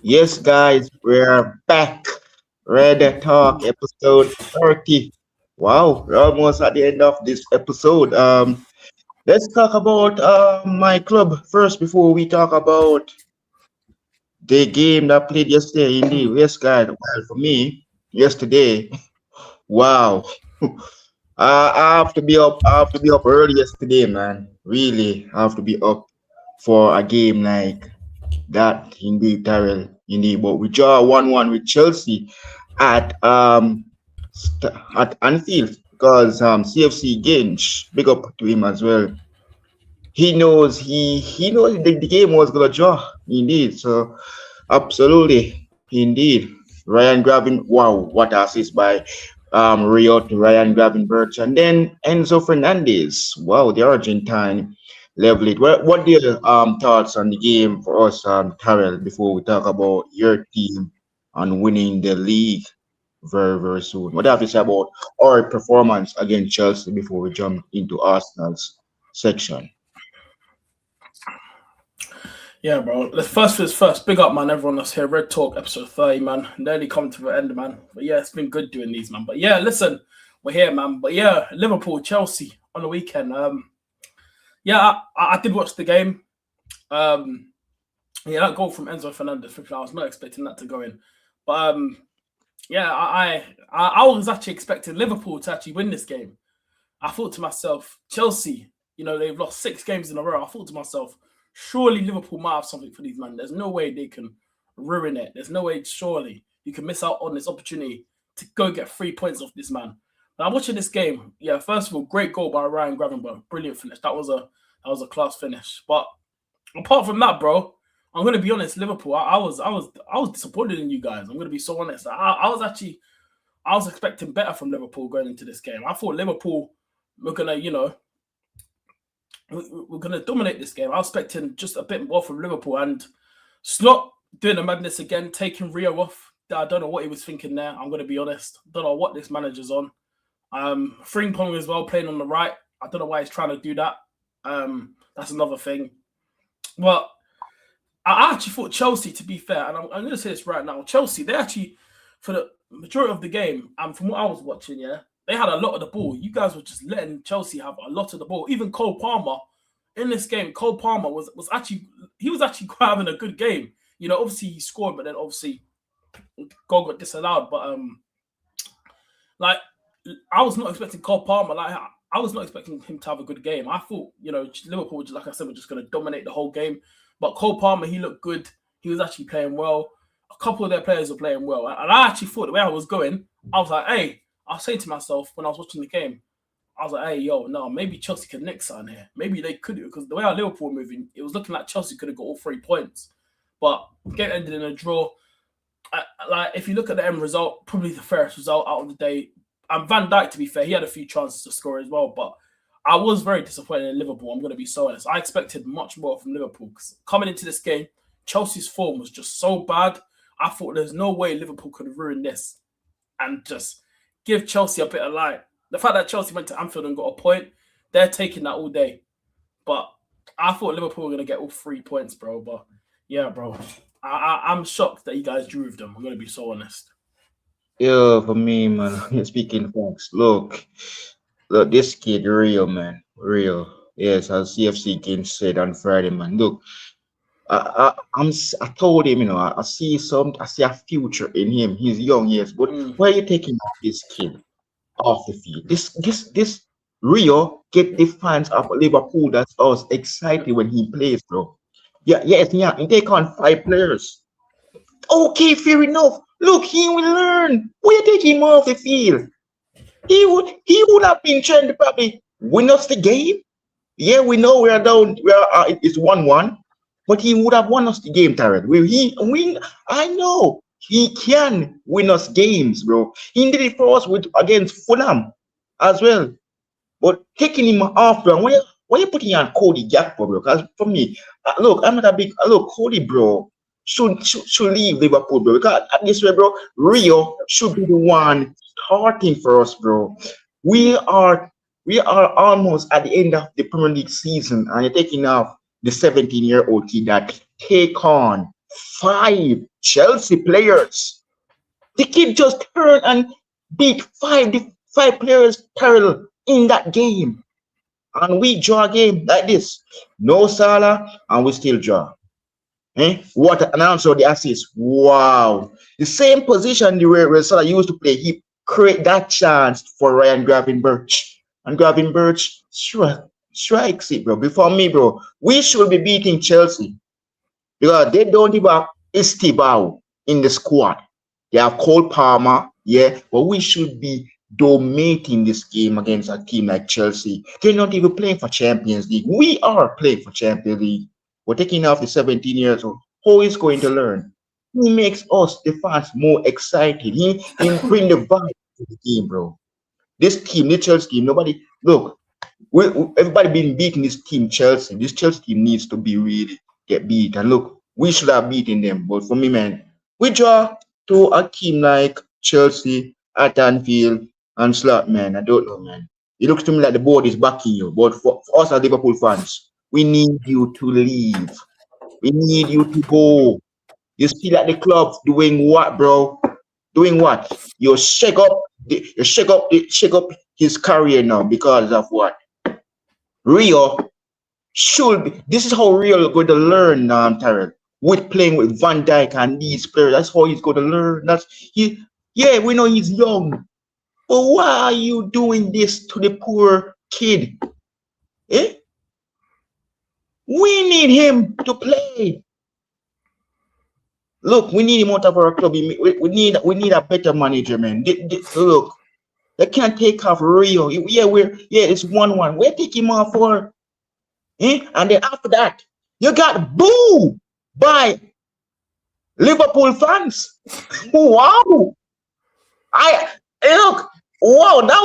Yes, guys, we're back. Red Talk episode 30. Wow, we're almost at the end of this episode. Let's talk about my club first before we talk about the game that played yesterday. Indeed, yes, guys. Well, for me, yesterday, wow. I have to be up. I have to be up early yesterday, man. Really, I have to be up for a game like that. Indeed, Tyrell. Indeed, but we draw 1-1 with Chelsea at at Anfield because CFC Ginch, big up to him as well. He knows the game was gonna draw. Indeed, so absolutely, indeed. Ryan grabbing, wow, what assist by Rio to Ryan grabbing Birch, and then Enzo Fernandez. Wow, the Argentine level it. What are your thoughts on the game for us, Tarell, before we talk about your team and winning the league very, very soon? What do you have to say about our performance against Chelsea before we jump into Arsenal's section? Yeah, bro. Let's first things first. Big up, man. Everyone that's here. Red Talk episode 30, man. Nearly come to the end, man. But yeah, it's been good doing these, man. But yeah, listen, we're here, man. But yeah, Liverpool, Chelsea on the weekend. Yeah, I did watch the game. Yeah, that goal from Enzo Fernandez, I was not expecting that to go in. But yeah, I was actually expecting Liverpool to actually win this game. I thought to myself, Chelsea, they've lost 6 games in a row. I thought to myself, surely Liverpool might have something for these men. There's no way they can ruin it. There's no way, surely, you can miss out on this opportunity to go get 3 points off this man. But I'm watching this game. Yeah, first of all, great goal by Ryan Gravenberch. Brilliant finish. That was a class finish. But apart from that, bro, I'm gonna be honest. Liverpool, I was disappointed in you guys. I'm gonna be so honest. I was expecting better from Liverpool going into this game. I thought Liverpool were gonna, we're going to dominate this game. I was expecting just a bit more from Liverpool, and Slot doing the madness again, taking Rio off. I don't know what he was thinking there. I'm going to be honest. Don't know what this manager's on. Frimpong as well, playing on the right. I don't know why he's trying to do that. That's another thing. Well, I actually thought Chelsea, to be fair, and I'm going to say this right now, Chelsea, they actually, for the majority of the game, and from what I was watching, yeah, they had a lot of the ball. You guys were just letting Chelsea have a lot of the ball. Even Cole Palmer in this game, Cole Palmer was actually quite having a good game. Obviously he scored, but then obviously goal got disallowed. But like I was not expecting Cole Palmer. Like I was not expecting him to have a good game. I thought Liverpool, like I said, were just going to dominate the whole game. But Cole Palmer, he looked good. He was actually playing well. A couple of their players were playing well, and I actually thought the way I was going, I was like, hey. I was saying to myself when I was watching the game, I was like, hey, yo, no, maybe Chelsea can nick something here. Maybe they could, because the way our Liverpool were moving, it was looking like Chelsea could have got all 3 points. But the game ended in a draw. If you look at the end result, probably the fairest result out of the day. And Van Dijk, to be fair, he had a few chances to score as well. But I was very disappointed in Liverpool. I'm going to be so honest. I expected much more from Liverpool, because coming into this game, Chelsea's form was just so bad. I thought there's no way Liverpool could ruin this and just give Chelsea a bit of light. The fact that Chelsea went to Anfield and got a point, they're taking that all day. But I thought Liverpool were going to get all 3 points, bro. But yeah, bro, I'm shocked that you guys drew with them. I'm going to be so honest. Yeah, for me, man. Speaking facts, look, this kid, Rio, man, Rio. Yes, as CFC King said on Friday, man. Look, I told him, I see a future in him. He's young, yes, but why are you taking off this kid off the field? This Rio get the fans of Liverpool that's us excited when he plays, bro. Yeah, he take on 5 players. Okay, fair enough. Look, he will learn. We take him off the field. He would have been trying to probably win us the game. Yeah, we know we are down. It's 1-1. But he would have won us the game, Tarek. I know he can win us games, bro. He did it for us against Fulham as well. But taking him off, bro, why you putting on Cody Gakpo, bro? Because for me, look, I'm not a big Cody, bro. Should leave Liverpool, bro. Because at this way, bro, Rio should be the one starting for us, bro. We are almost at the end of the Premier League season, and you're taking off the 17-year-old kid that take on 5 Chelsea players. The kid just turned and beat 5 players parallel in that game. And we draw a game like this. No Salah, and we still draw. What an answer the assist. Wow. The same position where Salah used to play, he create that chance for Ryan Gravenberch. And Gravenberch strikes it, bro. Before me, bro, we should be beating Chelsea. Because they don't even have Estibao in the squad. They have Cole Palmer, yeah, but we should be dominating this game against a team like Chelsea. They're not even playing for Champions League. We are playing for Champions League. We're taking off the 17 years old. How is going to learn? He makes us, the fans, more excited. He bring the vibe to the game, bro. This team, the Chelsea team, nobody, look, everybody been beating this team, Chelsea. This Chelsea team needs to be really get beat. And look, we should have beaten them. But for me, man, we draw to a team like Chelsea at Anfield and Slot, man. I don't know, man. It looks to me like the board is backing you. But for us as Liverpool fans, we need you to leave. We need you to go. You still at the club doing what, bro? Doing what? You shake up his career now because of what? Rio should be. This is how Rio is going to learn, Tyrell. With playing with Van Dijk and these players, that's how he's going to learn. Yeah, we know he's young, but why are you doing this to the poor kid? Eh? We need him to play. Look, we need him out of our club. We need a better manager, man. Look, they can't take off Rio. It's 1-1. We're taking him off for. And then after that, you got boo by Liverpool fans. Wow. Look, wow, that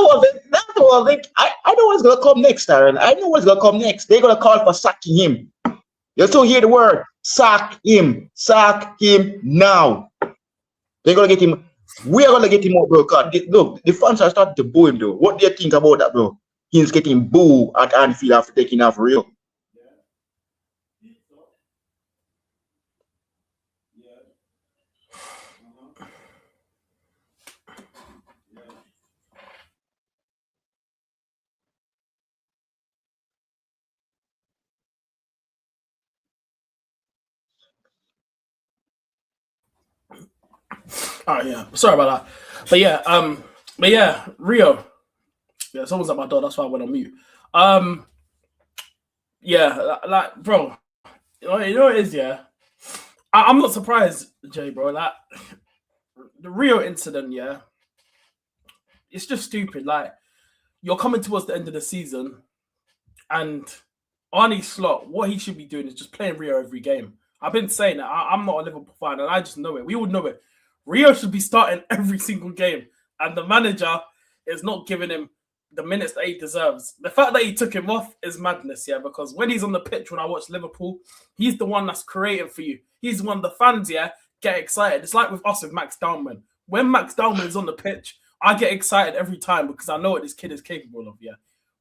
was it. I know what's gonna come next, Aaron. I know what's gonna come next. They're gonna call for sacking him. You still hear the word sack him now. They're gonna get him. We are gonna get him out, bro. Look, the fans are starting to boo him, though. What do you think about that, bro? He's getting booed at Anfield after taking off Rio. Oh yeah, sorry about that. But yeah, Rio. Yeah, someone's at my door. That's why I went on mute. Yeah, like bro, you know what it is. Yeah, I'm not surprised, Jay, bro. Like the Rio incident. Yeah, it's just stupid. Like you're coming towards the end of the season, and Arne Slot, what he should be doing is just playing Rio every game. I've been saying that. I'm not a Liverpool fan, and I just know it. We would know it. Rio should be starting every single game, and the manager is not giving him the minutes that he deserves. The fact that he took him off is madness, yeah, because when he's on the pitch, when I watch Liverpool, he's the one that's creating for you. He's the one the fans, yeah, get excited. It's like with us with Max Downman. When Max Downman is on the pitch, I get excited every time because I know what this kid is capable of, yeah.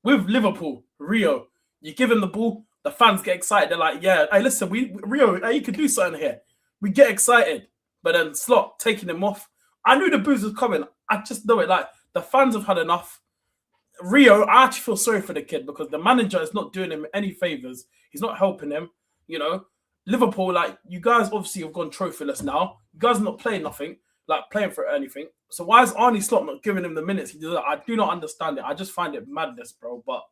With Liverpool, Rio, you give him the ball, the fans get excited. They're like, yeah, hey, listen, Rio, you could do something here. We get excited. But then Slot taking him off. I knew the booze was coming. I just know it. Like, the fans have had enough. Rio, I actually feel sorry for the kid because the manager is not doing him any favors. He's not helping him. You know, Liverpool, like, you guys obviously have gone trophyless now. You guys are not playing nothing, like playing for anything. So why is Arne Slot not giving him the minutes he deserves? I do not understand it. I just find it madness, bro. But,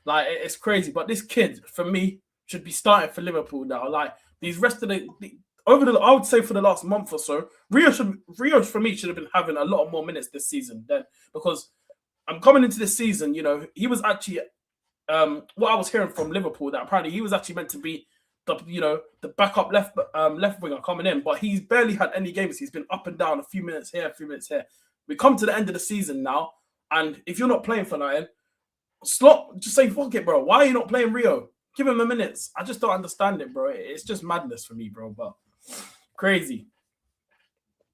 like, it's crazy. But this kid, for me, should be starting for Liverpool now. Like, these rest of I would say for the last month or so, Rio for me should have been having a lot more minutes this season. Then because I'm coming into this season, you know, he was actually what I was hearing from Liverpool that apparently he was actually meant to be the backup left winger coming in, but he's barely had any games. He's been up and down, a few minutes here, a few minutes here. We come to the end of the season now, and if you're not playing for nothing, Slot, just say fuck it, bro. Why are you not playing Rio? Give him the minutes. I just don't understand it, bro. It's just madness for me, bro. But crazy.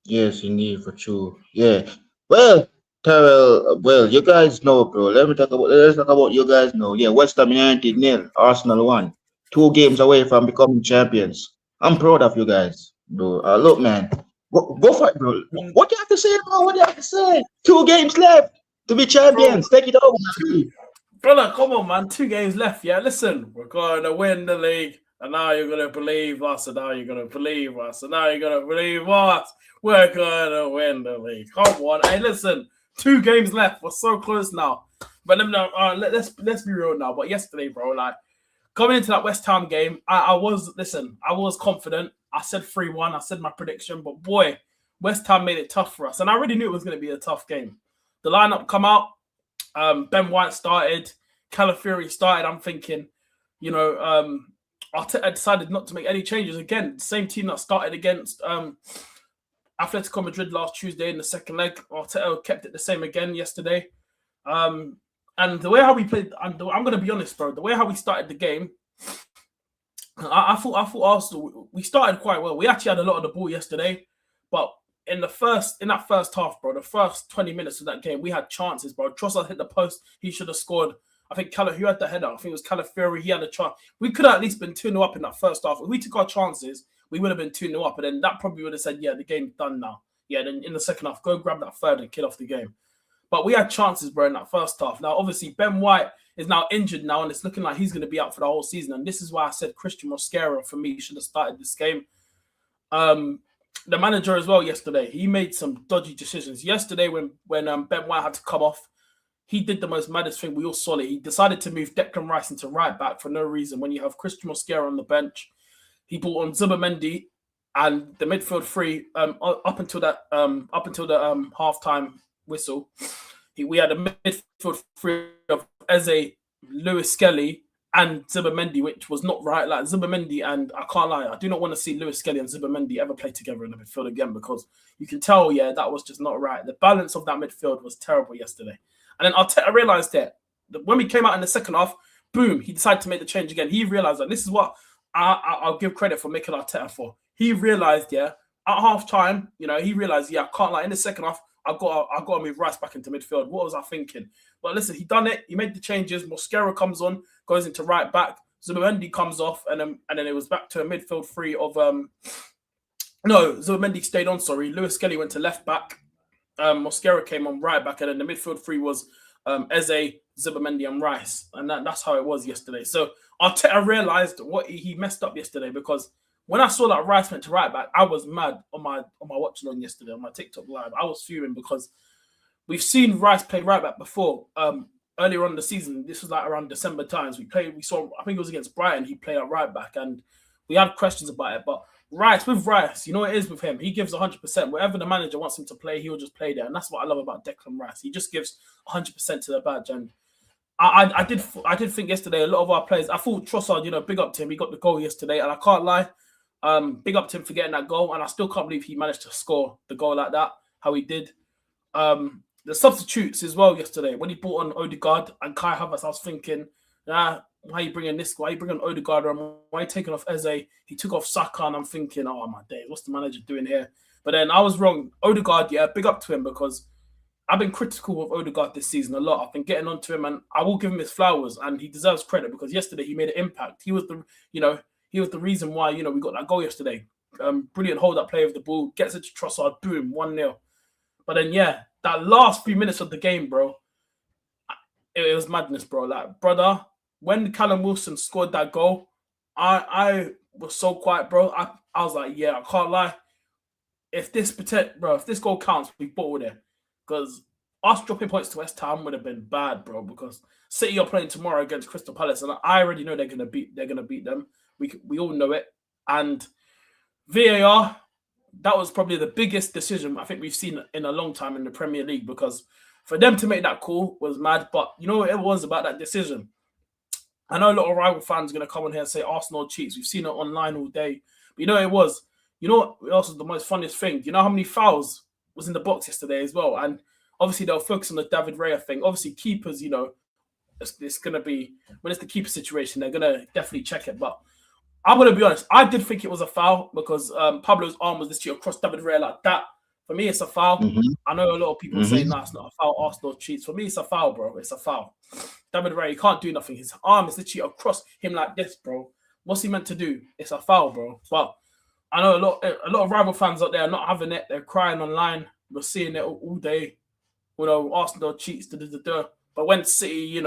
Yes, indeed, for true. Yeah. Well, Terrell, you guys know, bro. Let's talk about you guys know. Yeah, West Ham United 0, Arsenal 1. 2 games away from becoming champions. I'm proud of you guys, bro. Look, man, go for it, bro. What do you have to say, bro? What do you have to say? 2 games left to be champions. Take it over, man. Brother, come on, man. 2 games left. Yeah, listen, we're going to win the league. And now you're going to believe us. And now you're going to believe us. And now you're going to believe us. We're going to win the league. Come on. Hey, listen, 2 games left. We're so close now. But let's be real now. But yesterday, bro, like, coming into that West Ham game, I was confident. I said 3-1. I said my prediction. But boy, West Ham made it tough for us. And I already knew it was going to be a tough game. The lineup come out. Ben White started. Calafiori started. I'm thinking, Arteta decided not to make any changes. Again, same team that started against Atletico Madrid last Tuesday in the second leg. Arteta kept it the same again yesterday. And the way how we played, I'm going to be honest, bro. The way how we started the game, I thought Arsenal, we started quite well. We actually had a lot of the ball yesterday, but in that first half, bro, the first 20 minutes of that game, we had chances, bro. Trossard hit the post. He should have scored. I think who had the header? I think it was Calafiori. He had a chance. We could have at least been 2-0 up in that first half. If we took our chances, we would have been 2-0 up. And then that probably would have said, yeah, the game's done now. Yeah, then in the second half, go grab that third and kill off the game. But we had chances, bro, in that first half. Now, obviously, Ben White is now injured now, and it's looking like he's going to be out for the whole season. And this is why I said Christian Mosquera, for me, should have started this game. The manager as well yesterday, he made some dodgy decisions. Yesterday, when Ben White had to come off, he did the most maddest thing. We all saw it. He decided to move Declan Rice into right back for no reason. When you have Christian Mosquera on the bench, he brought on Zubimendi and the midfield three up until the halftime whistle. We had a midfield three of Eze, Lewis Skelly, and Zubimendi, which was not right. Like Zubimendi, and I can't lie, I do not want to see Lewis Skelly and Zubimendi ever play together in the midfield again, because you can tell, that was just not right. The balance of that midfield was terrible yesterday. And then Arteta realised that when we came out in the second half, boom, he decided to make the change again. He realised that this is what I'll give credit for Mikel Arteta for. He realised, at half time, he realised, I can't lie. In the second half, I've got to move Rice back into midfield. What was I thinking? But listen, he done it. He made the changes. Mosquera comes on, goes into right back. Zubimendi comes off, and then it was back to a midfield three of Zubimendi stayed on. Sorry, Lewis Skelly went to left back. Mosquera came on right back, and then the midfield three was Eze, Zubimendi, and Rice, and that's how it was yesterday. So Arteta realised what he messed up yesterday, because when I saw that Rice went to right back, I was mad on my watching on yesterday on my TikTok live. I was fuming because we've seen Rice play right back before. Earlier on in the season, this was like around December times. We saw, I think it was against Brighton, he played at right back, and we had questions about it, but Rice, you know what it is with him? He gives 100%. Wherever the manager wants him to play, he'll just play there. And that's what I love about Declan Rice. He just gives 100% to the badge. And I did think yesterday, a lot of our players, I thought Trossard, big up to him. He got the goal yesterday. And I can't lie, big up to him for getting that goal. And I still can't believe he managed to score the goal like that, how he did. The substitutes as well yesterday, when he brought on Odegaard and Kai Havertz, I was thinking, why are you bringing this? Why are you bringing Odegaard? Why are you taking off Eze? He took off Saka, and I'm thinking, oh my days, what's the manager doing here? But then I was wrong. Odegaard, big up to him, because I've been critical of Odegaard this season a lot. I've been getting onto him, and I will give him his flowers, and he deserves credit, because yesterday he made an impact. He was the reason why we got that goal yesterday. Brilliant hold-up play of the ball, gets it to Trossard, boom, 1-0. But then that last few minutes of the game, bro, it was madness, bro. Like, brother, when Callum Wilson scored that goal, I was so quiet, bro. I was like, I can't lie. If this goal counts, we bottled it. Because us dropping points to West Ham would have been bad, bro. Because City are playing tomorrow against Crystal Palace, and I already know they're gonna beat them. We all know it. And VAR, that was probably the biggest decision I think we've seen in a long time in the Premier League, because for them to make that call was mad. But you know what it was about that decision? I know a lot of rival fans are going to come on here and say Arsenal cheats. We've seen it online all day. But you know what it was? You know what else was the most funniest thing? You know how many fouls was in the box yesterday as well? And obviously they'll focus on the David Raya thing. Obviously keepers, it's going to be, when it's the keeper situation, they're going to definitely check it. But I'm going to be honest, I did think it was a foul, because Pablo's arm was literally across David Raya like that. For me, it's a foul. Mm-hmm. I know a lot of people say, no, it's not a foul. Arsenal cheats. For me, it's a foul, bro. It's a foul. David Raya, he can't do nothing. His arm is literally across him like this, bro. What's he meant to do? It's a foul, bro. But I know a lot of rival fans out there are not having it. They're crying online. We're seeing it all day. You know, Arsenal cheats. But when City,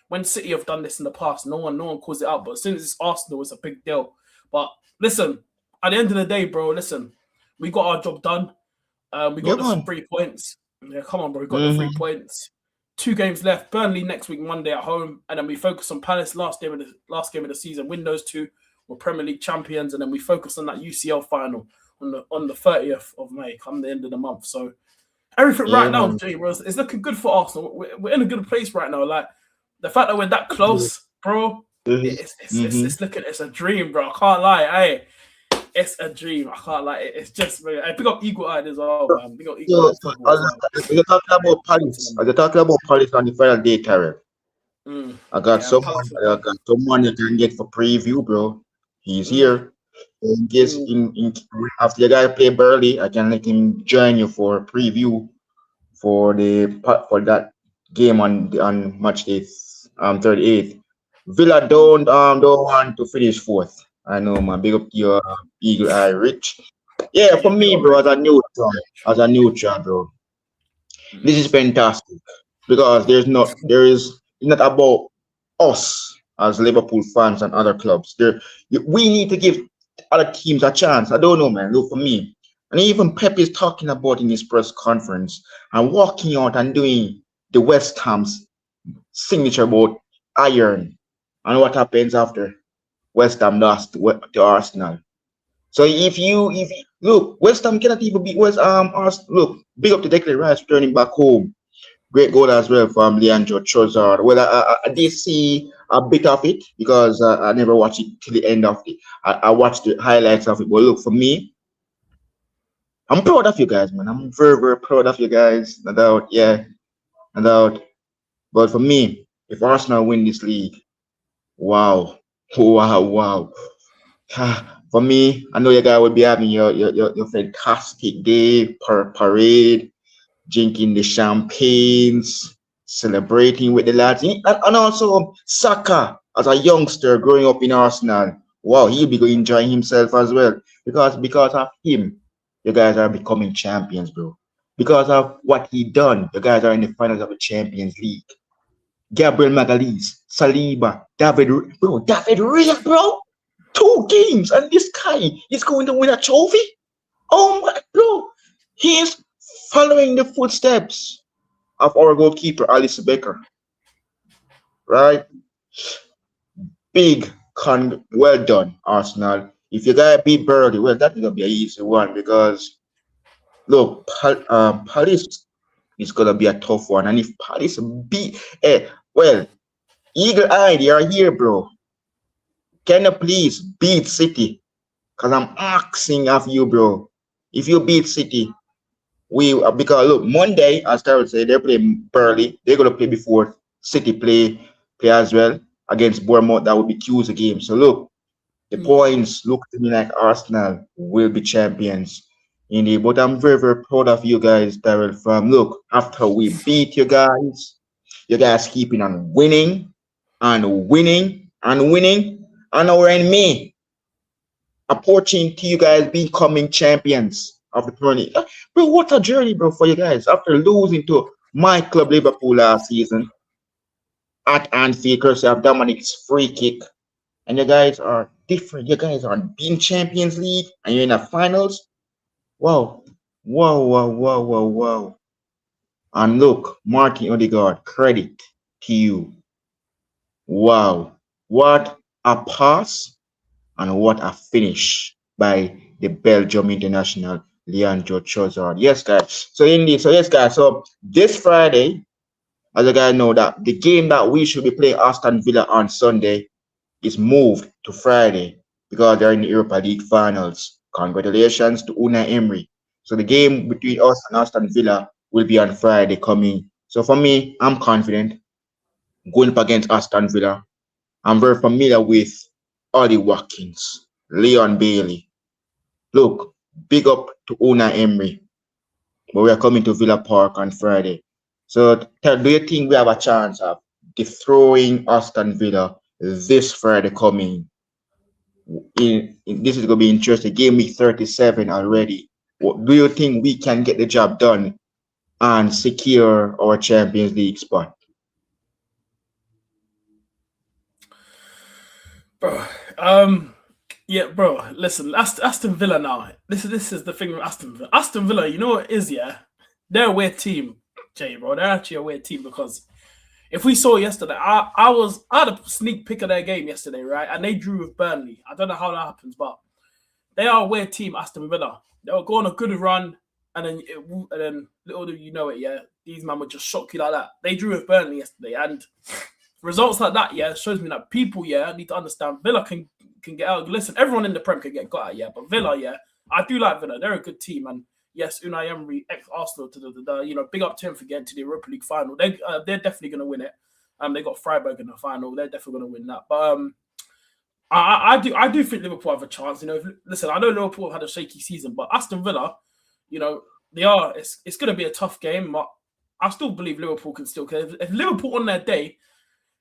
when City have done this in the past, no one calls it out. But as soon as it's Arsenal, it's a big deal. But listen, at the end of the day, bro, listen, we got our job done. We got the 3 points. Yeah, come on, bro. We got the 3 points. 2 games left. Burnley next week, Monday at home, and then we focus on Palace last game of the season. Win those 2, we're Premier League champions, and then we focus on that UCL final on the 30th of May, come the end of the month. So everything right now, Jay Rose, is looking good for Arsenal. We're in a good place right now. Like the fact that we're that close, bro. It's a dream, bro. I can't lie. Hey, it's a dream. I can't lie. It's just very. I pick up Eagle Eye as well, man. Pick up Eagle Eye. You're talking about Palace. You're talking about Palace on the final day, Tarek. I got someone you can get for preview, bro. He's here. In case after the guy play Burnley, I can let him join you for a preview for that game on match day 38th. Villa don't want to finish 4th. I know, man. Big up your Eagle Eye, Rich. Yeah, for me, bro, as a neutral, bro, this is fantastic because it's not about us as Liverpool fans and other clubs. We need to give other teams a chance. I don't know, man. Look, for me, and even Pep is talking about in his press conference and walking out and doing the West Ham's signature about iron and what happens after West Ham lost to Arsenal. So if you look, West Ham cannot even beat West Ham. Look, big up to Declan Rice returning back home. Great goal as well from Leandro Trossard. Well, I did see a bit of it because I never watched it till the end of it. I watched the highlights of it. But look, for me, I'm proud of you guys, man. I'm very, very proud of you guys. No doubt, yeah, no doubt. But for me, if Arsenal win this league, wow. For me, I know you guys will be having your fantastic day, parade, drinking the champagnes, celebrating with the lads, and also Saka as a youngster growing up in Arsenal. Wow, he'll be enjoying himself as well because of him, you guys are becoming champions, bro. Because of what he done, you guys are in the finals of the Champions League. Gabriel Magalhaes, Saliba, David Raya, bro. 2 games, and this guy is going to win a trophy. Oh my, bro, he is following the footsteps of our goalkeeper, Alice Becker. Right? Well done, Arsenal. If you guys beat Burnley, well, that's gonna be an easy one because look, Palace is gonna be a tough one, and if Palace beat, Eagle Eye, they are here, bro. Can you please beat City? Because I'm asking of you, bro. If you beat City, because look, Monday, as Terrell said, they're playing Burnley. They're gonna play before City play as well against Bournemouth. That would be Tuesday game. So look, the points look to me like Arsenal will be champions. Indeed, but I'm very, very proud of you guys, Daryl. Look, after we beat you guys keeping on winning and winning and winning. And now we're in May, approaching to you guys becoming champions of the Premier League. Bro, what a journey, bro, for you guys. After losing to my club Liverpool last season at Anfield, because of Dominic's free kick, and you guys are different. You guys are being Champions League, and you're in the finals. Wow. And look, Martin Odegaard, credit to you. Wow. What a pass and what a finish by the Belgium international Leandro Trossard. Yes, guys. So this Friday, as you guys know, that the game that we should be playing Aston Villa on Sunday is moved to Friday because they're in the Europa League finals. Congratulations to Unai Emery. So the game between us and Aston Villa will be on Friday coming. So for me, I'm confident going up against Aston Villa. I'm very familiar with Ollie Watkins, Leon Bailey. Look, big up to Unai Emery. But we are coming to Villa Park on Friday. So do you think we have a chance of throwing Aston Villa this Friday coming? This is going to be interesting. Game week 37 already. What do you think we can get the job done and secure our Champions League spot? Bro, yeah, bro. Listen, Aston Villa now. This is the thing with Aston Villa. Aston Villa, you know what it is, yeah? They're a weird team, Jay, bro. They're actually a weird team because if we saw yesterday, I had a sneak peek of their game yesterday, right? And they drew with Burnley. I don't know how that happens, but they are a weird team, Aston Villa. They'll go on a good run, and then little do you know it, yeah, these men would just shock you like that. They drew with Burnley yesterday, and results like that, yeah, shows me that people, yeah, need to understand Villa can get out. Listen, everyone in the Prem can get got out, yeah, but Villa, yeah, I do like Villa. They're a good team, and yes, Unai Emery, ex-Arsenal, big up to him for getting to the Europa League final. They're definitely going to win it. They got Freiburg in the final. They're definitely going to win that. But I do think Liverpool have a chance. Listen, I know Liverpool had a shaky season, but Aston Villa, they are. It's going to be a tough game, but I still believe Liverpool can still. If Liverpool on their day,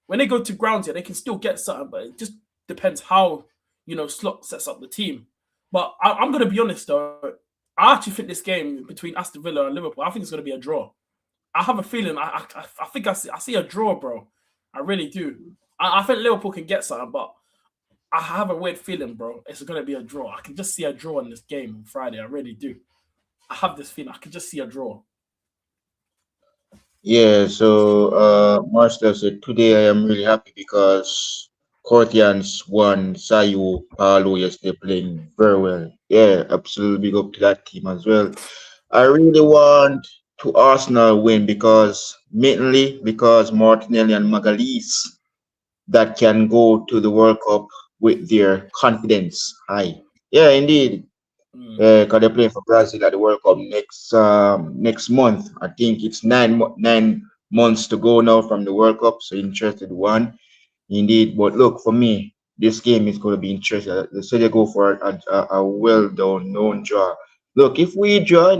when they go to grounds here, they can still get something, but it just depends how Slot sets up the team. But I'm going to be honest though. I actually think this game between Aston Villa and Liverpool, I think it's going to be a draw. I have a feeling. I think I see a draw, bro. I really do. I think Liverpool can get something, but I have a weird feeling, bro. It's going to be a draw. I can just see a draw in this game on Friday. I really do. I have this feeling. I can just see a draw. Yeah, so Marcel said today I am really happy because Courtians won Sayu Paulo yesterday playing very well. Yeah, absolutely big up to that team as well. I really want to Arsenal win mainly because Martinelli and Magalhaes that can go to the World Cup with their confidence high. Yeah, indeed. Because they're playing for Brazil at the World Cup next month. I think it's 9 months to go now from the World Cup. So interested one, indeed. But look, for me, this game is going to be interesting. They say they go for a well-done known draw. Look, if we draw,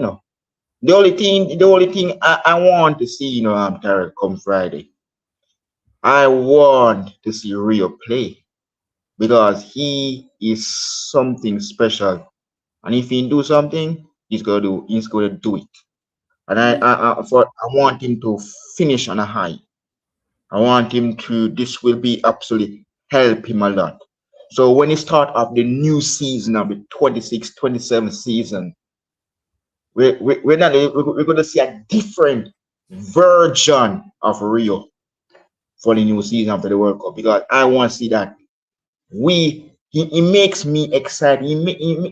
the only thing I want to see, Tarek, come Friday, I want to see Rio play because he is something special. And if he do something, he's gonna do it. And I want him to finish on a high. I want him to. This will be absolutely help him a lot. So when he start off the new season of the 26-27 season, we're going to see a different version of Rio for the new season after the World Cup because I want to see that he makes me excited.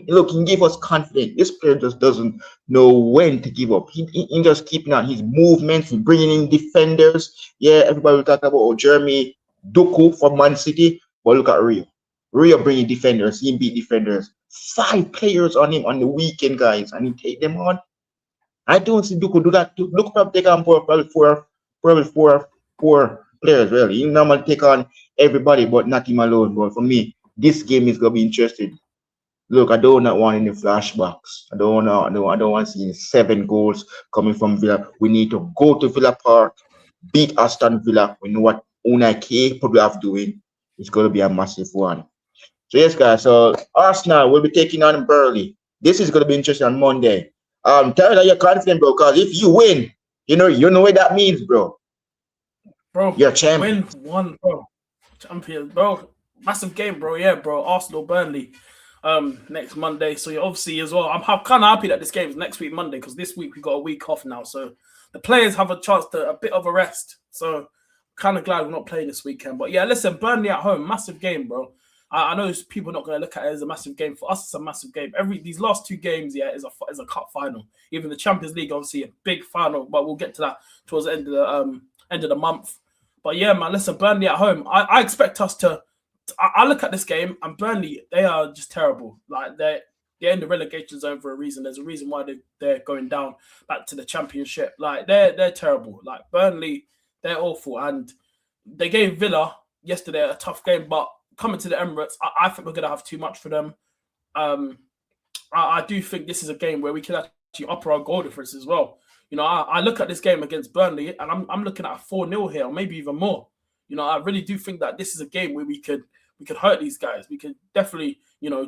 Look, he gave us confidence. This player just doesn't know when to give up. He just keeping on his movements, he bringing in defenders. Yeah, everybody will talk about Jeremy Doku from Man City, but look at Rio. Rio bringing defenders. He beat defenders. 5 players on him on the weekend, guys, and he take them on. I don't see Doku do that. Look, probably take on probably four players. Really, he normally take on everybody, but not him alone. But for me, this game is gonna be interesting. Look, I don't want any flashbacks. I don't want to see 7 goals coming from Villa. We need to go to Villa Park, beat Aston Villa. We know what Unai capable of doing. It's gonna be a massive one. So yes, guys. So Arsenal will be taking on Burnley. This is gonna be interesting on Monday. Tell me that you're confident, bro. Because if you win, you know what that means, bro. Bro, you're champion. Win one, bro. Champion, bro. Massive game, bro. Yeah, bro. Arsenal, Burnley, next Monday. So you're obviously as well. I'm kind of happy that this game is next week Monday because this week we got a week off now, so the players have a chance to a bit of a rest. So kind of glad we're not playing this weekend. But yeah, listen, Burnley at home, massive game, bro. I know people are not going to look at it as a massive game. For us, it's a massive game. These last 2 games, yeah, is a cup final. Even the Champions League, obviously, a big final. But we'll get to that towards the end of the month. But yeah, man, listen, Burnley at home. I expect us to. I look at this game and Burnley, they are just terrible. Like they're in the relegation zone for a reason. There's a reason why they're going down back to the Championship. Like they're terrible. Like Burnley, they're awful. And they gave Villa yesterday a tough game, but coming to the Emirates, I think we're going to have too much for them. I do think this is a game where we can actually upper our goal difference as well. I look at this game against Burnley and I'm looking at a 4-0 here, or maybe even more. I really do think that this is a game where we could hurt these guys. We could definitely,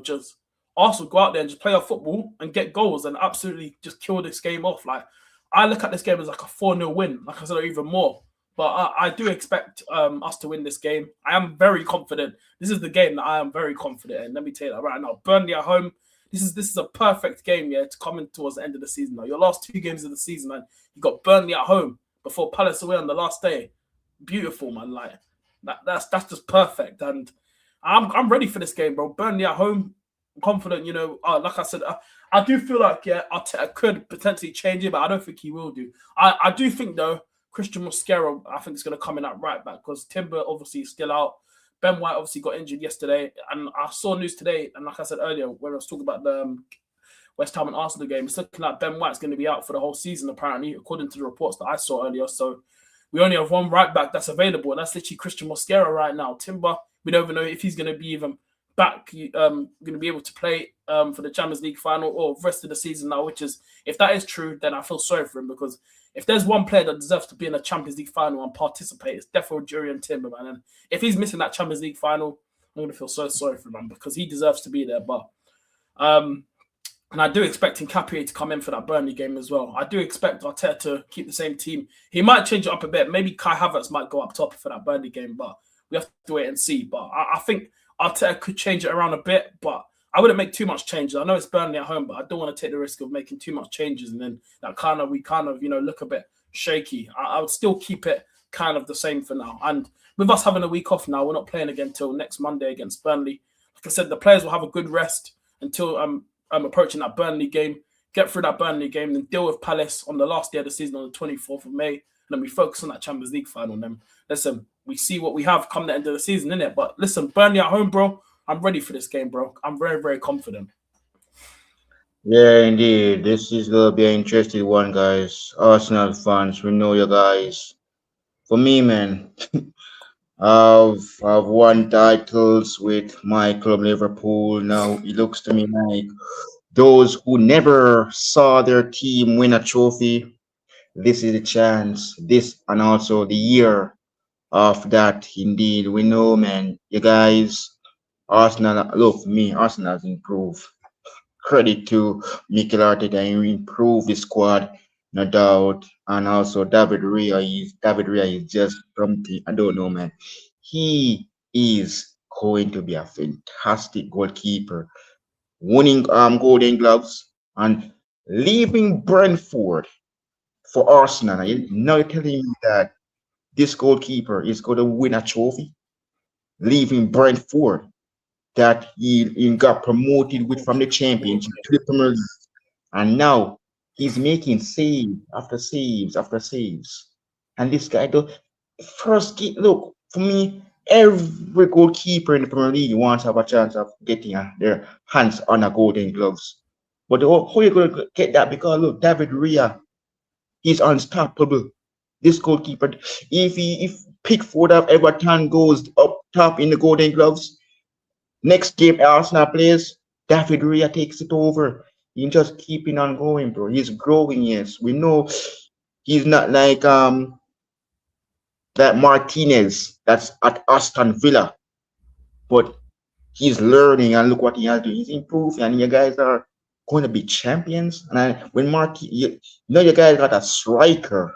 just Arsenal go out there and just play our football and get goals and absolutely just kill this game off. Like, I look at this game as like a 4-0 win, like I said, or even more. But I do expect us to win this game. I am very confident. This is the game that I am very confident in. Let me tell you that right now. Burnley at home. This is a perfect game, to come in towards the end of the season. Now, your last 2 games of the season, man, you got Burnley at home before Palace away on the last day. Beautiful, man. Like that's just perfect. And I'm ready for this game, bro. Burnley at home. I'm confident, like I said, I do feel like Arteta could potentially change it, but I don't think he will do. I do think though, Christian Mosquera, I think, is going to come in at right back because Timber obviously is still out. Ben White obviously got injured yesterday, and I saw news today, and like I said earlier, when I was talking about the West Ham and Arsenal game, it's looking like Ben White's going to be out for the whole season, apparently, according to the reports that I saw earlier. So we only have one right back that's available, and that's literally Christian Mosquera right now. Timber, we don't even know if he's going to be even back, going to be able to play for the Champions League final or rest of the season now, which is, if that is true, then I feel sorry for him, because if there's one player that deserves to be in a Champions League final and participate, it's definitely Jurriën Timber, man. And if he's missing that Champions League final, I'm going to feel so sorry for him, because he deserves to be there. But and I do expect Nketiah to come in for that Burnley game as well. I do expect Arteta to keep the same team. He might change it up a bit. Maybe Kai Havertz might go up top for that Burnley game, but we have to wait and see. But I think Arteta could change it around a bit, but I wouldn't make too much changes. I know it's Burnley at home, but I don't want to take the risk of making too much changes, and then we look a bit shaky. I would still keep it kind of the same for now. And with us having a week off now, we're not playing again till next Monday against Burnley. Like I said, the players will have a good rest until I'm approaching that Burnley game. Get through that Burnley game, then deal with Palace on the last day of the season on the 24th of May. And then we focus on that Champions League final. And then, listen, we see what we have come the end of the season, innit? But listen, Burnley at home, bro. I'm ready for this game, bro. I'm very, very confident. Yeah, indeed. This is going to be an interesting one, guys. Arsenal fans, we know you guys. For me, man, I've won titles with my club, Liverpool. Now, it looks to me like those who never saw their team win a trophy, this is the chance. This and also the year of that. Indeed, we know, man. You guys, Arsenal, look, for me, Arsenal has improved. Credit to Mikel Arteta, he improved the squad, no doubt. And also David Raya is just something, I don't know, man. He is going to be a fantastic goalkeeper, winning Golden Gloves and leaving Brentford for Arsenal. Now you're telling me that this goalkeeper is going to win a trophy, leaving Brentford, that he got promoted with from the Championship to the Premier League, and now he's making save after saves after saves. And this guy, look, for me, every goalkeeper in the Premier League wants to have a chance of getting their hands on a Golden Gloves. But how are you going to get that? Because look, David Raya, he's unstoppable. This goalkeeper, if Pickford of Everton goes up top in the Golden Gloves, next game Arsenal plays, David Raya takes it over. He's just keeping on going, bro. He's growing, yes. We know he's not like that Martinez that's at Aston Villa, but he's learning, and look what he has to do. He's improving, and you guys are going to be champions. And when you guys got a striker,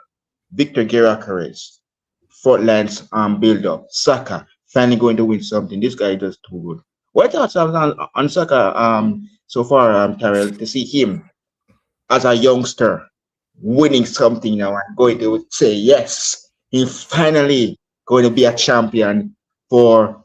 Victor Gyökeres, front lines build up, Saka finally going to win something. This guy does too good. What thoughts on Saka so far, Tyrell, to see him as a youngster winning something now and going to say yes, he's finally going to be a champion for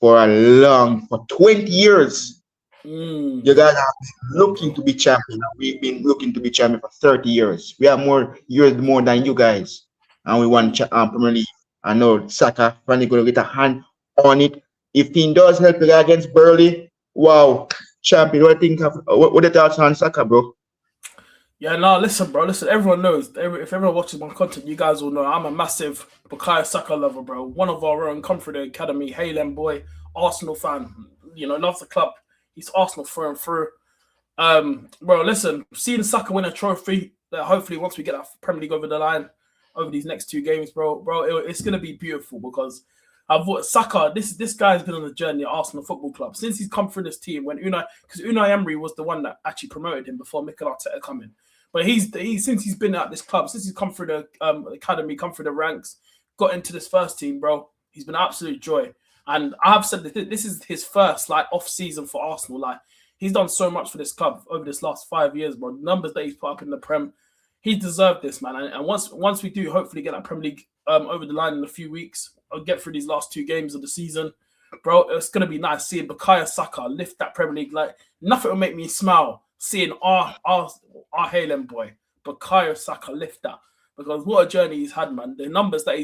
20 years. You guys are looking to be champion. We've been looking to be champion for 30 years. We have more years more than you guys, and we won Premier League. I know Saka finally going to get a hand on it. If he does help you against Burnley, wow, champion. What do you think of? What are the thoughts on Saka, bro? Yeah, no, listen, bro. Listen, everyone knows. If everyone watches my content, you guys will know I'm a massive Bukayo Saka lover, bro. One of our own, come through the academy, Haaland boy, Arsenal fan. Loves the club. He's Arsenal through and through. Bro, listen, seeing Saka win a trophy, hopefully once we get that Premier League over the line, over these next 2 games, bro, it's going to be beautiful, because I've thought Saka, this guy's been on a journey at Arsenal Football Club since he's come through this team. When because Unai Emery was the one that actually promoted him before Mikel Arteta come in. But he's since he's been at this club, since he's come through the academy, come through the ranks, got into this first team, bro. He's been an absolute joy. And I've said that this is his first off season for Arsenal. He's done so much for this club over this last 5 years, bro. The numbers that he's put up in the Prem, he deserved this, man. And once we do hopefully get that Premier League over the line in a few weeks, I'll get through these last 2 games of the season, bro. It's gonna be nice seeing Bukayo Saka lift that Premier League. Nothing will make me smile seeing our Haaland boy Bukayo Saka lift that, because what a journey he's had, man. The numbers that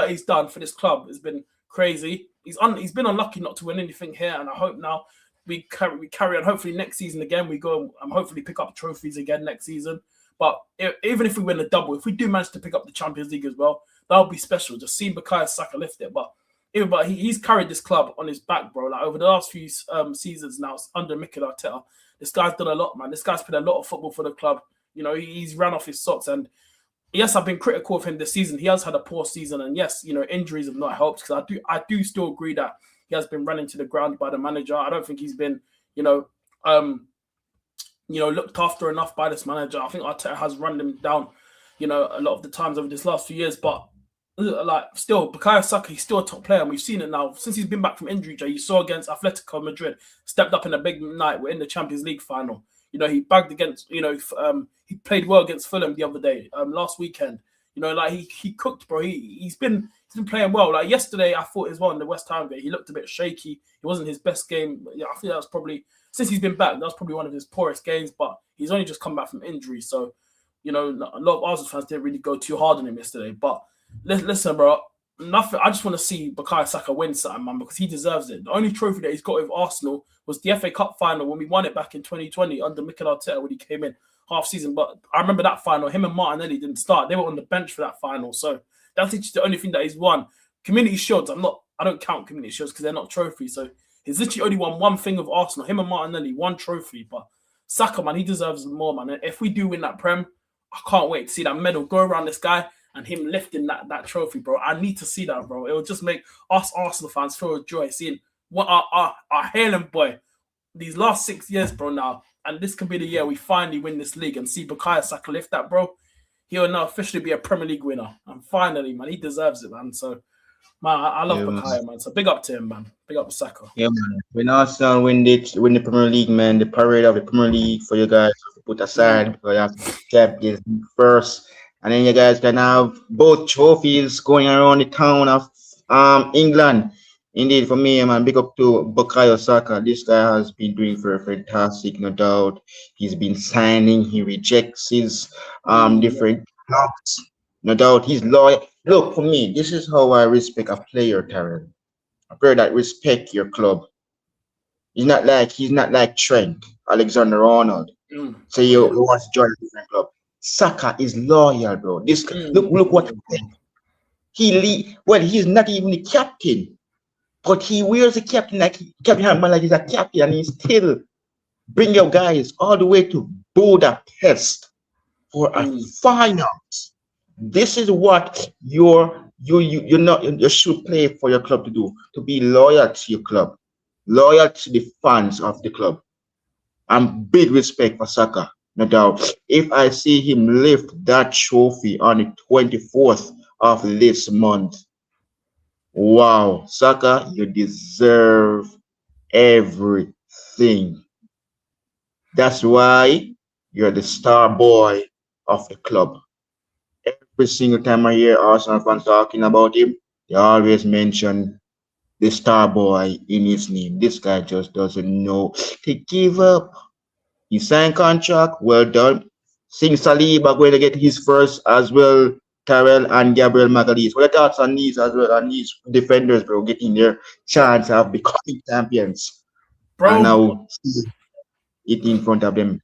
he's done for this club has been crazy. He's been unlucky not to win anything here, and I hope now we carry on. Hopefully next season again we go and hopefully pick up trophies again next season. But even if we win a double, if we do manage to pick up the Champions League as well, that'll be special. Just seeing Bukayo Saka lift it. But he's carried this club on his back, bro. Over the last few seasons now under Mikel Arteta, this guy's done a lot, man. This guy's played a lot of football for the club. He's ran off his socks. And yes, I've been critical of him this season. He has had a poor season, and yes, injuries have not helped. Because I do still agree that he has been running to the ground by the manager. I don't think he's been, looked after enough by this manager. I think Arteta has run him down, a lot of the times over this last few years. But still, Bukayo Saka, he's still a top player, and we've seen it now since he's been back from injury. Jay, you saw against Atletico Madrid, stepped up in a big night. We're in the Champions League final. He bagged against, he played well against Fulham the other day, last weekend. He cooked, bro. He's been playing well. Yesterday, I thought as well in the West Ham game, he looked a bit shaky. It wasn't his best game. I think that was probably, since he's been back, that's probably one of his poorest games. But he's only just come back from injury, so a lot of Arsenal fans didn't really go too hard on him yesterday. But listen, bro. Nothing. I just want to see Bukayo Saka win something, man, because he deserves it. The only trophy that he's got with Arsenal was the FA Cup final when we won it back in 2020 under Mikel Arteta when he came in half season. But I remember that final, him and Martinelli didn't start. They were on the bench for that final. So that's just the only thing that he's won. Community Shields, I don't count Community Shields because they're not trophies. So he's literally only won one thing with Arsenal. Him and Martinelli, one trophy. But Saka, man, he deserves more, man. And if we do win that Prem, I can't wait to see that medal go around this guy and him lifting that trophy, bro. I need to see that, bro. It will just make us Arsenal fans feel joy seeing what our Haaland boy these last 6 years, bro, now. And this could be the year we finally win this league and see Bukayo Saka lift that, bro. He will now officially be a Premier League winner. And finally, man, he deserves it, man. So, man, I love Bukayo, man. So big up to him, man. Big up to Saka. Yeah, man. When Arsenal win the Premier League, man, the parade of the Premier League for you guys to put aside because you have to get this first. And then you guys can have both trophies going around the town of England. Indeed, for me, man, big up to Bukayo Saka. This guy has been doing very fantastic, no doubt. He's been signing. He rejects his different clubs. No doubt, he's loyal. Look, for me, this is how I respect a player, Taryn. A player that respect your club. He's not like Trent, Alexander-Arnold. So you want to join a different club. Saka is loyal, bro. Look what he's not even the captain, but he wears the captain like he's a captain, and he still bring your guys all the way to Budapest for a finals. This is what you should play for your club to do, to be loyal to your club, loyal to the fans of the club, and big respect for Saka. No doubt. If I see him lift that trophy on the 24th of this month, wow, Saka, you deserve everything. That's why you're the star boy of the club. Every single time I hear Arsenal fans talking about him, they always mention the star boy in his name. This guy just doesn't know to give up. He signed contract, well done. Sing Saliba going to get his first as well, Tyrell and Gabriel Magalhaes. What are your thoughts on these as well, on these defenders, bro, getting their chance of becoming champions? Bro, and now it in front of them.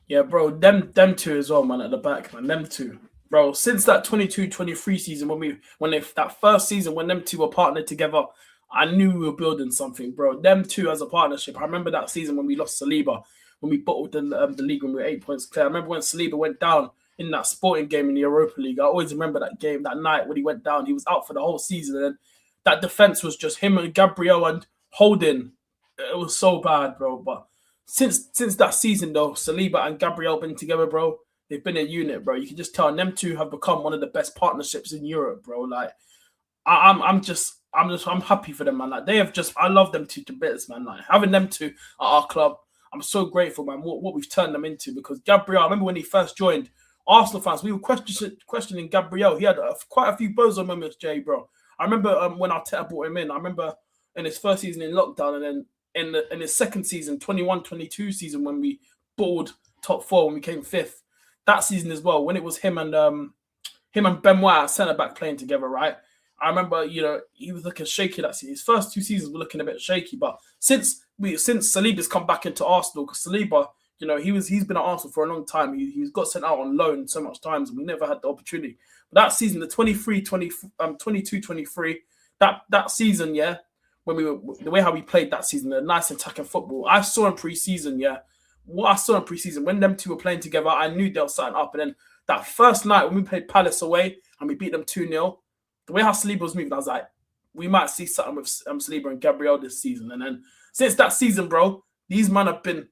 Yeah, bro, them two as well, man, at the back, man, them two. Bro, since that 22-23 season, that first season when them two were partnered together, I knew we were building something, bro. Them two as a partnership. I remember that season when we lost Saliba, when we bottled the league when we were 8 points clear. I remember when Saliba went down in that Sporting game in the Europa League. I always remember that game, that night when he went down. He was out for the whole season. And then that defense was just him and Gabriel and Holding. It was so bad, bro. But since that season, though, Saliba and Gabriel been together, bro. They've been a unit, bro. You can just tell them two have become one of the best partnerships in Europe, bro. Like, I'm happy for them, man. Like, they have just, I love them two to bits, man. Like, having them two at our club, I'm so grateful, man. What we've turned them into, because Gabriel, I remember when he first joined, Arsenal fans, we were questioning Gabriel. He had quite a few bozo moments, Jay, bro. I remember when Arteta brought him in. I remember in his first season in lockdown, and then in his second season, 21-22 season, when we balled top 4, when we came 5th. That season as well, when it was him and Ben White centre back playing together, right? I remember, he was looking shaky that season. His first 2 seasons were looking a bit shaky, but since Saliba's come back into Arsenal, because Saliba, he's been at Arsenal for a long time. He's got sent out on loan so much times, and we never had the opportunity. But that season, the 22-23, that season, yeah, when the way how we played that season, the nice attacking football, I saw in pre-season, yeah. What I saw in pre-season, when them two were playing together, I knew they were starting up. And then that first night when we played Palace away and we beat them 2-0, the way how Saliba was moving, I was like, we might see something with Saliba and Gabriel this season. And then since that season, bro, these men have been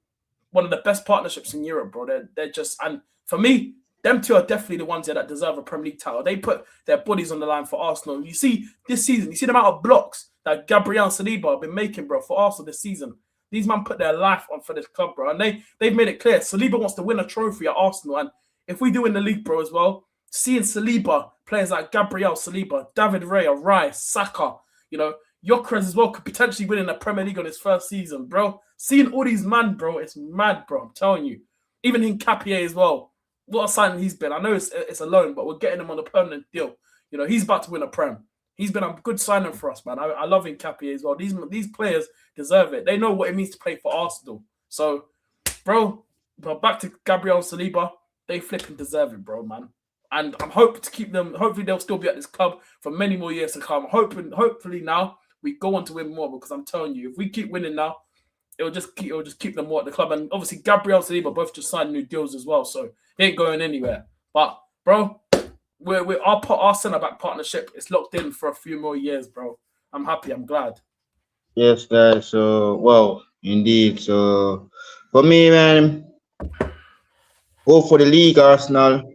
one of the best partnerships in Europe, bro. They're just, and for me, them two are definitely the ones that deserve a Premier League title. They put their bodies on the line for Arsenal. You see this season, you see the amount of blocks that Gabriel and Saliba have been making, bro, for Arsenal this season. These men put their life on for this club, bro. And they've made it clear. Saliba wants to win a trophy at Arsenal. And if we do win the league, bro, as well, seeing Saliba, players like Gabriel Saliba, David Raya, Rice, Saka, Gyökeres as well, could potentially win in the Premier League on his first season, bro. Seeing all these men, bro, it's mad, bro. I'm telling you. Even Hincapié as well. What a signing he's been. I know it's a loan, but we're getting him on a permanent deal. He's about to win a Prem. He's been a good signing for us, man. I love Hincapié as well. These players deserve it. They know what it means to play for Arsenal. So, bro, but back to Gabriel and Saliba, they flipping deserve it, bro, man. And I'm hoping to keep them. Hopefully, they'll still be at this club for many more years to come. Hopefully now we go on to win more, because I'm telling you, if we keep winning now, it'll just keep them more at the club. And obviously, Gabriel and Saliba both just signed new deals as well, so they ain't going anywhere. But, bro, our centre-back partnership is locked in for a few more years, bro. I'm happy. I'm glad. Yes, guys. So, well, indeed. So, for me, man, go for the league, Arsenal.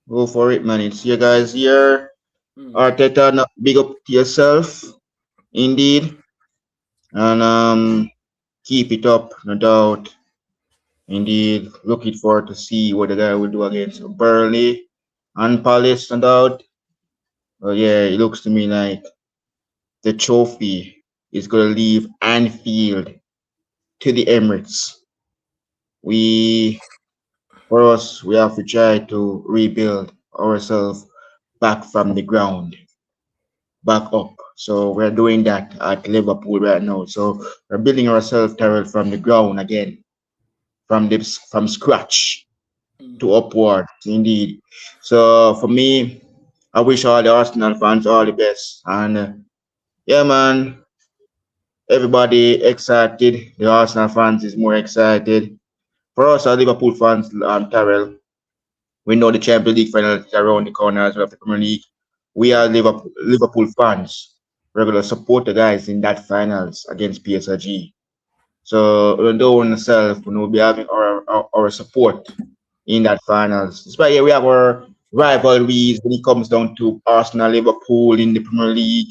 Go for it, man. It's you guys here. Arteta, big up to yourself. Indeed. And keep it up, no doubt. Indeed. Looking forward to see what the guy will do against Burnley and Palace, no doubt. But yeah, it looks to me like the trophy is going to leave Anfield to the Emirates. For us, we have to try to rebuild ourselves back from the ground, back up. So we're doing that at Liverpool right now. So we're building ourselves, Terrell, from the ground again, from scratch to upward, indeed. So for me, I wish all the Arsenal fans all the best. And yeah, man, everybody excited. The Arsenal fans is more excited. For us, as Liverpool fans, Terrell, we know the Champions League final is around the corner as well as the Premier League. We are Liverpool fans. We're going to support the guys in that finals against PSG. So we don't want ourselves, we'll be having our support in that finals. Despite we have our rivalries when it comes down to Arsenal, Liverpool in the Premier League.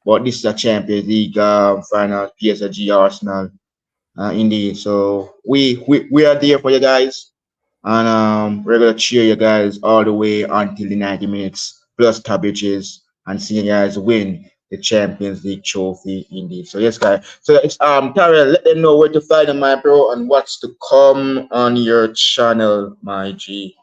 But this is a Champions League final, PSG, Arsenal. Indeed. So we are there for you guys. And we're going to cheer you guys all the way until the 90 minutes plus cabbages and see you guys win the Champions League trophy, indeed. So yes, guys. So it's Tara, let them know where to find them, my bro, and what's to come on your channel, my G.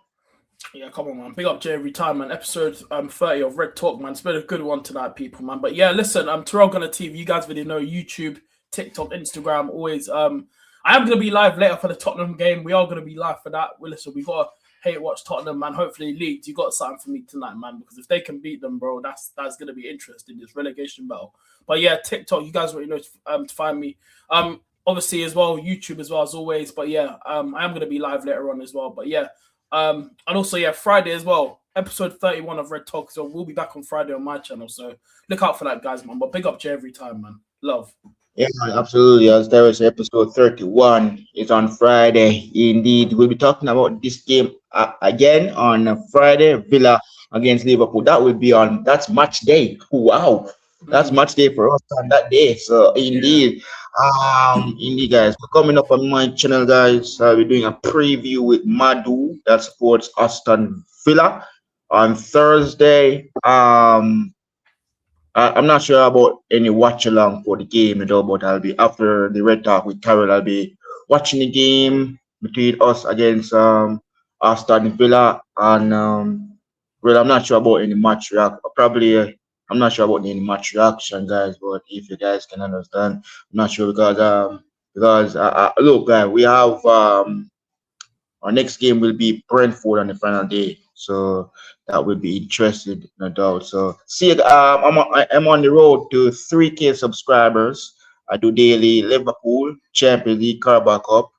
Yeah, come on, man. Big up Jay every time, man. Episode 30 of Red Talk, man. It's been a good one tonight, people, man. But yeah, listen, Terrell Gunner TV. You guys really know YouTube, TikTok, Instagram, always. I am going to be live later for the Tottenham game. We are going to be live for that. Well, listen, we've got to hate watch Tottenham, man. Hopefully, Leeds, you got something for me tonight, man. Because if they can beat them, bro, that's going to be interesting, this relegation battle. But yeah, TikTok, you guys already know to find me. Obviously, as well, YouTube as well, as always. But yeah, I am going to be live later on as well. But yeah, And also, yeah, Friday as well. Episode 31 of Red Talk. So we'll be back on Friday on my channel. So look out for that, guys, man. But big up Jay every time, man. Love. Yeah, man, absolutely. As there is episode 31 is on Friday. Indeed, we'll be talking about this game again on Friday. Villa against Liverpool. That will be on. That's match day. Wow, that's match day for us on that day. So indeed, indeed, guys. So coming up on my channel, guys, we're doing a preview with Madu that supports Aston Villa on Thursday. I'm not sure about any watch along for the game, but I'll be after the Red Talk with Carol. I'll be watching the game between us against Aston Villa, and well, I'm not sure about any match react. Probably, I'm not sure about any match reaction, guys. But if you guys can understand, I'm not sure because look, guys, we have our next game will be Brentford on the final day, so that will be interesting, no doubt. So see, I'm on the road to 3K subscribers. I do daily Liverpool, Champions League, Carabao Cup,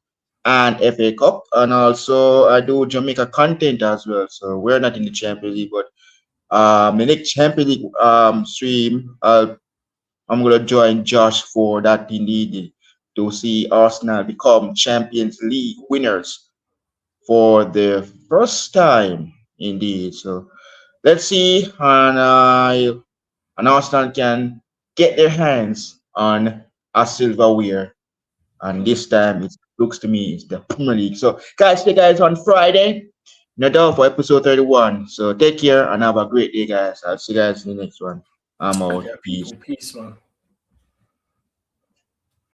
and FA Cup, and also I do Jamaica content as well. So we're not in the Champions League, but the next Champions League stream, I'm gonna join Josh for that indeed to see Arsenal become Champions League winners for the first time indeed. So let's see, and Arsenal can get their hands on a silverware, and this time it looks to me it's the Premier League. So guys, see you guys on Friday, no doubt, for episode 31. So take care and have a great day, guys. I'll see you guys in the next one. I'm out. Yeah, Peace. peace, man.